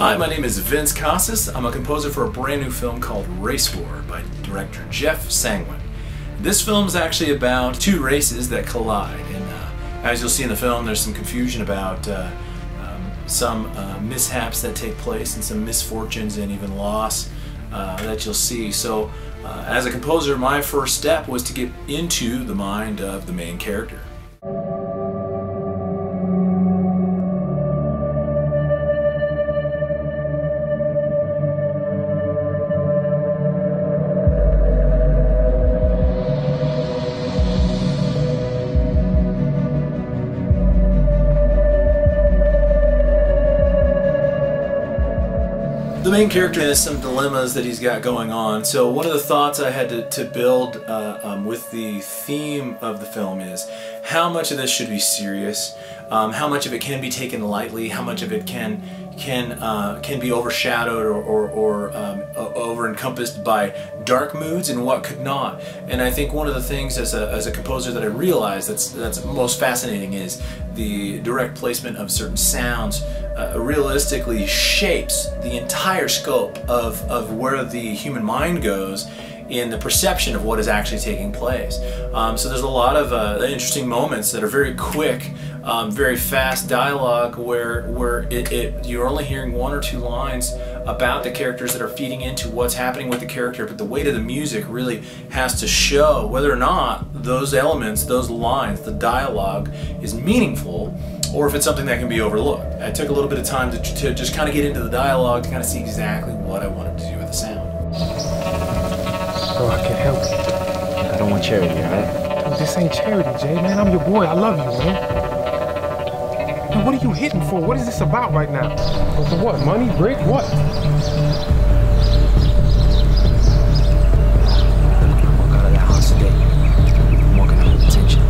Hi, my name is Vince Casas. I'm a composer for a brand new film called Race War by director Jeff Sanguin. This film is actually about two races that collide, and as you'll see in the film, there's some confusion about some mishaps that take place and some misfortunes and even loss that you'll see. So as a composer, my first step was to get into the mind of the main character. The main character has some dilemmas that he's got going on. So one of the thoughts I had to build with the theme of the film is how much of this should be serious, how much of it can be taken lightly, how much of it can be overshadowed or over-encompassed by dark moods, and what could not. And I think one of the things as a composer that I realized that's most fascinating is the direct placement of certain sounds realistically shapes the entire scope of where the human mind goes in the perception of what is actually taking place. So there's a lot of interesting moments that are very quick, very fast dialogue where you're only hearing one or two lines about the characters that are feeding into what's happening with the character, but the weight of the music really has to show whether or not those elements, those lines, the dialogue is meaningful, or if it's something that can be overlooked. I took a little bit of time to just kind of get into the dialogue to kind of see exactly what I wanted to do with the sound. So I can help you. I don't want charity, alright? Dude, this ain't charity, Jay, man. I'm your boy. I love you, man. Man, what are you hitting for? What is this about right now? For what? Money? Brick? What? I walk out of that house today. I'm walking out with attention.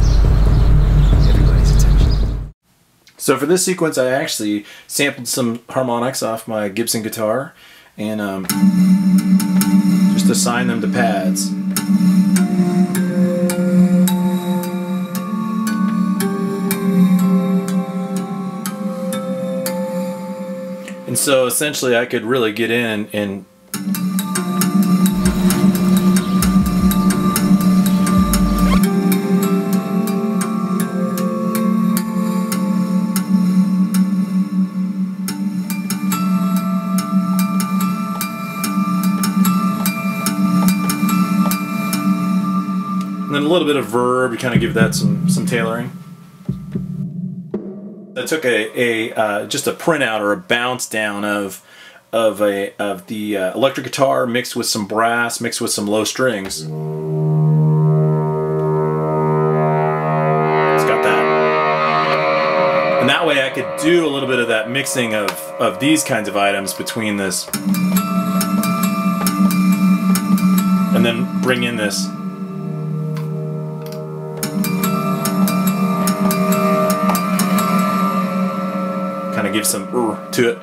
Everybody's attention. So for this sequence, I actually sampled some harmonics off my Gibson guitar and just assign them to pads. And so essentially I could really get in and then a little bit of verb to kind of give that some tailoring. I took just a printout or a bounce down of the electric guitar mixed with some brass, mixed with some low strings. It's got that, and that way I could do a little bit of that mixing of these kinds of items between this, and then bring in this. Kind of give some to it.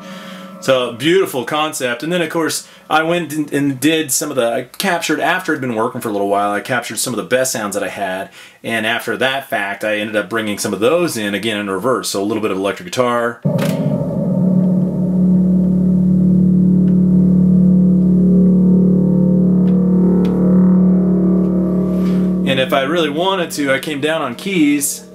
So beautiful concept. And then of course I went and did some of I captured, after I'd been working for a little while, I captured some of the best sounds that I had, and after that fact I ended up bringing some of those in again in reverse. So a little bit of electric guitar. And if I really wanted to, I came down on keys.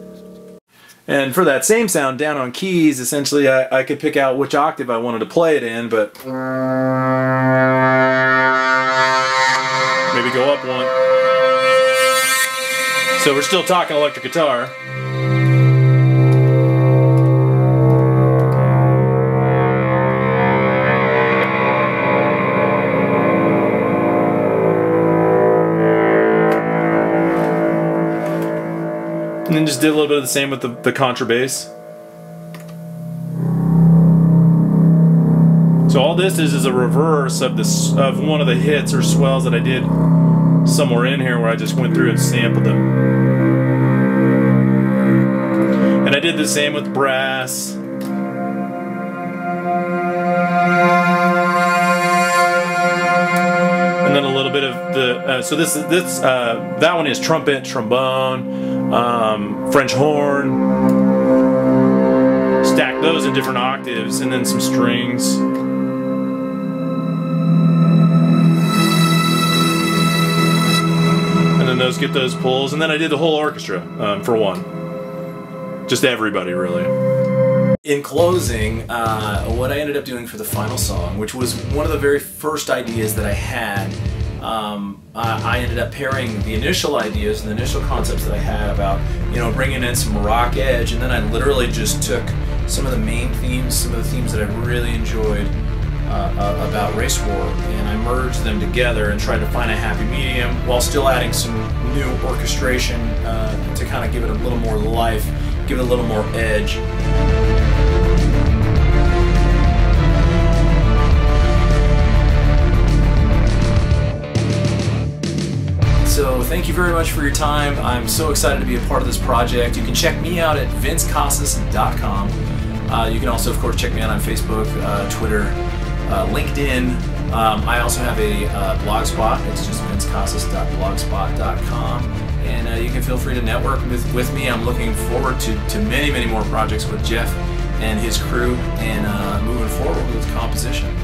And for that same sound down on keys, essentially I could pick out which octave I wanted to play it in, but maybe go up one. So we're still talking electric guitar. And then just did a little bit of the same with the contrabass. So all this is a reverse of one of the hits or swells that I did somewhere in here where I just went through and sampled them. And I did the same with brass. And then a little bit of the that one is trumpet, trombone, French horn, stack those in different octaves, and then some strings. get those pulls, and then I did the whole orchestra for one. Just everybody, really. In closing, what I ended up doing for the final song, which was one of the very first ideas that I had, I ended up pairing the initial ideas and the initial concepts that I had about, you know, bringing in some rock edge, and then I literally just took some of the main themes, some of the themes that I really enjoyed about Race War, and I merged them together and tried to find a happy medium while still adding some new orchestration to kind of give it a little more life, give it a little more edge. So thank you very much for your time. I'm so excited to be a part of this project. You can check me out at vincecasas.com. You can also, of course, check me out on Facebook, Twitter, LinkedIn. I also have a blogspot. It's just vincecasas.blogspot.com. And you can feel free to network with me. I'm looking forward to many, many more projects with Jeff and his crew, and moving forward with composition.